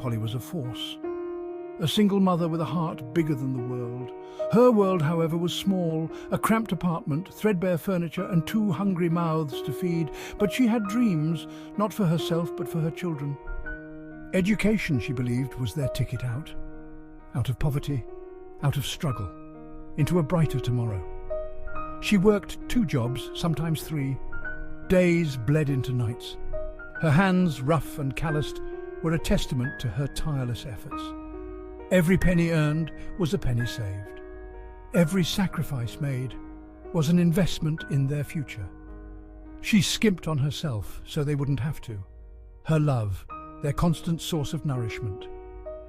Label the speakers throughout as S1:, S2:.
S1: Polly was a force. A single mother with a heart bigger than the world. Her world, however, was small, a cramped apartment, threadbare furniture and 2 hungry mouths to feed. But she had dreams, not for herself but for her children. Education, she believed, was their ticket out. Out of poverty, out of struggle, into a brighter tomorrow. She worked 2 jobs, sometimes 3. Days bled into nights. Her hands, rough and calloused, were a testament to her tireless efforts. Every penny earned was a penny saved. Every sacrifice made was an investment in their future. She skimped on herself so they wouldn't have to. Her love, their constant source of nourishment.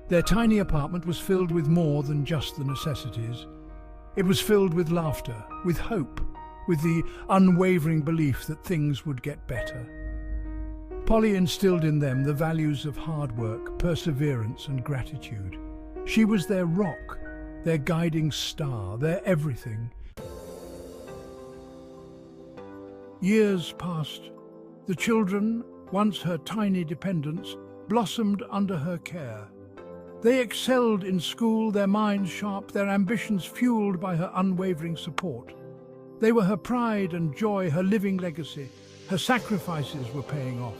S1: Their tiny apartment was filled with more than just the necessities. It was filled with laughter, with hope, with the unwavering belief that things would get better. Polly instilled in them the values of hard work, perseverance and gratitude. She was their rock, their guiding star, their everything. Years passed. The children, once her tiny dependents, blossomed under her care. They excelled in school, their minds sharp, their ambitions fueled by her unwavering support. They were her pride and joy, her living legacy. Her sacrifices were paying off.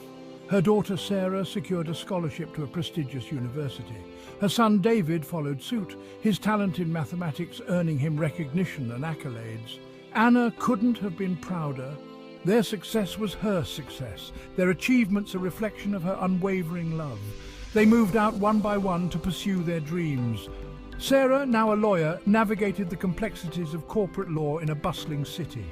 S1: Her daughter Sarah secured a scholarship to a prestigious university. Her son David followed suit, his talent in mathematics earning him recognition and accolades. Anna couldn't have been prouder. Their success was her success, their achievements a reflection of her unwavering love. They moved out one by one to pursue their dreams. Sarah, now a lawyer, navigated the complexities of corporate law in a bustling city.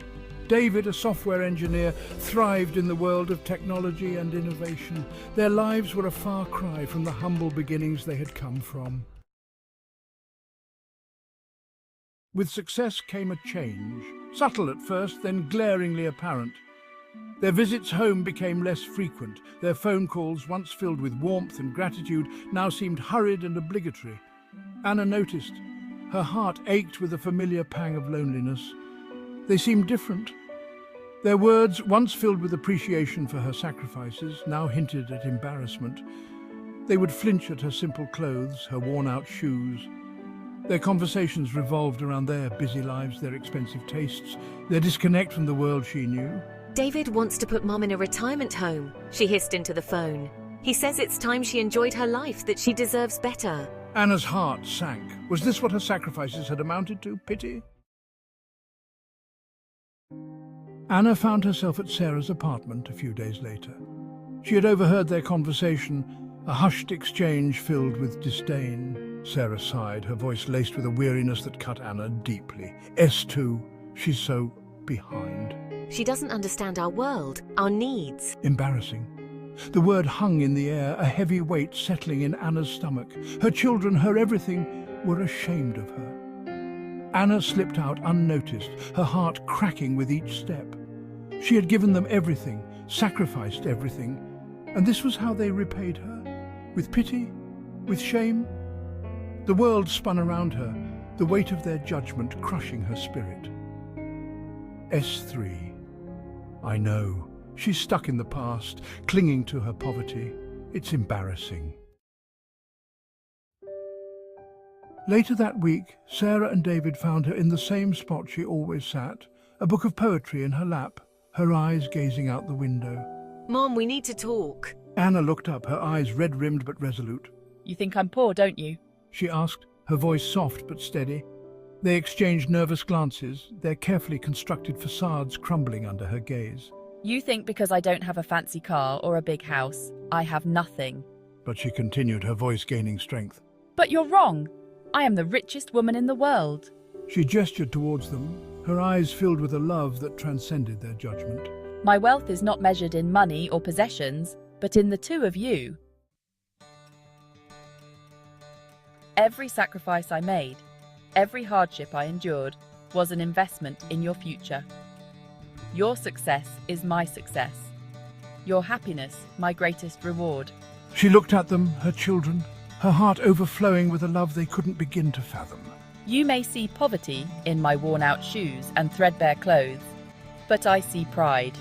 S1: David, a software engineer, thrived in the world of technology and innovation. Their lives were a far cry from the humble beginnings they had come from. With success came a change, subtle at first, then glaringly apparent. Their visits home became less frequent. Their phone calls, once filled with warmth and gratitude, now seemed hurried and obligatory. Anna noticed. Her heart ached with a familiar pang of loneliness. They seemed different. Their words, once filled with appreciation for her sacrifices, now hinted at embarrassment. They would flinch at her simple clothes, her worn-out shoes. Their conversations revolved around their busy lives, their expensive tastes, their disconnect from the world she knew.
S2: David wants to put Mum in a retirement home, she hissed into the phone. He says it's time she enjoyed her life, that she deserves better.
S1: Anna's heart sank. Was this what her sacrifices had amounted to? Pity? Anna found herself at Sarah's apartment a few days later. She had overheard their conversation, a hushed exchange filled with disdain. Sarah sighed, her voice laced with a weariness that cut Anna deeply. S2, she's so behind.
S2: She doesn't understand our world, our needs.
S1: Embarrassing. The word hung in the air, a heavy weight settling in Anna's stomach. Her children, her everything, were ashamed of her. Anna slipped out unnoticed, her heart cracking with each step. She had given them everything, sacrificed everything, and this was how they repaid her? With pity? With shame? The world spun around her, the weight of their judgment crushing her spirit. S3. I know. She's stuck in the past, clinging to her poverty. It's embarrassing. Later that week, Sarah and David found her in the same spot she always sat, a book of poetry in her lap, her eyes gazing out the window.
S2: Mom, we need to talk.
S1: Anna looked up, her eyes red-rimmed but resolute.
S3: You think I'm poor, don't you?
S1: She asked, her voice soft but steady. They exchanged nervous glances, their carefully constructed facades crumbling under her gaze.
S3: You think because I don't have a fancy car or a big house, I have nothing.
S1: But she continued, her voice gaining strength.
S3: But you're wrong. I am the richest woman in the world.
S1: She gestured towards them, her eyes filled with a love that transcended their judgment.
S3: My wealth is not measured in money or possessions, but in the two of you. Every sacrifice I made, every hardship I endured, was an investment in your future. Your success is my success. Your happiness, my greatest reward.
S1: She looked at them, her children, her heart overflowing with a love they couldn't begin to fathom.
S3: You may see poverty in my worn-out shoes and threadbare clothes, but I see pride.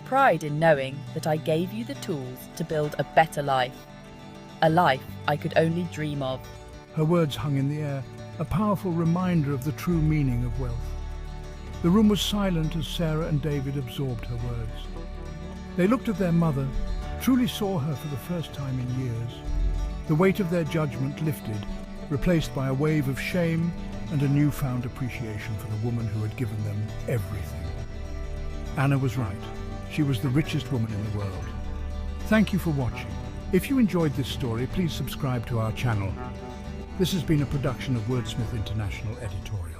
S3: Pride in knowing that I gave you the tools to build a better life. a life I could only dream of.
S1: Her words hung in the air, a powerful reminder of the true meaning of wealth. The room was silent as Sarah and David absorbed her words. They looked at their mother, truly saw her for the first time in years. The weight of their judgment lifted, replaced by a wave of shame and a newfound appreciation for the woman who had given them everything. Anna was right. She was the richest woman in the world. Thank you for watching. If you enjoyed this story, please subscribe to our channel. This has been a production of Wordsmith International Editorial.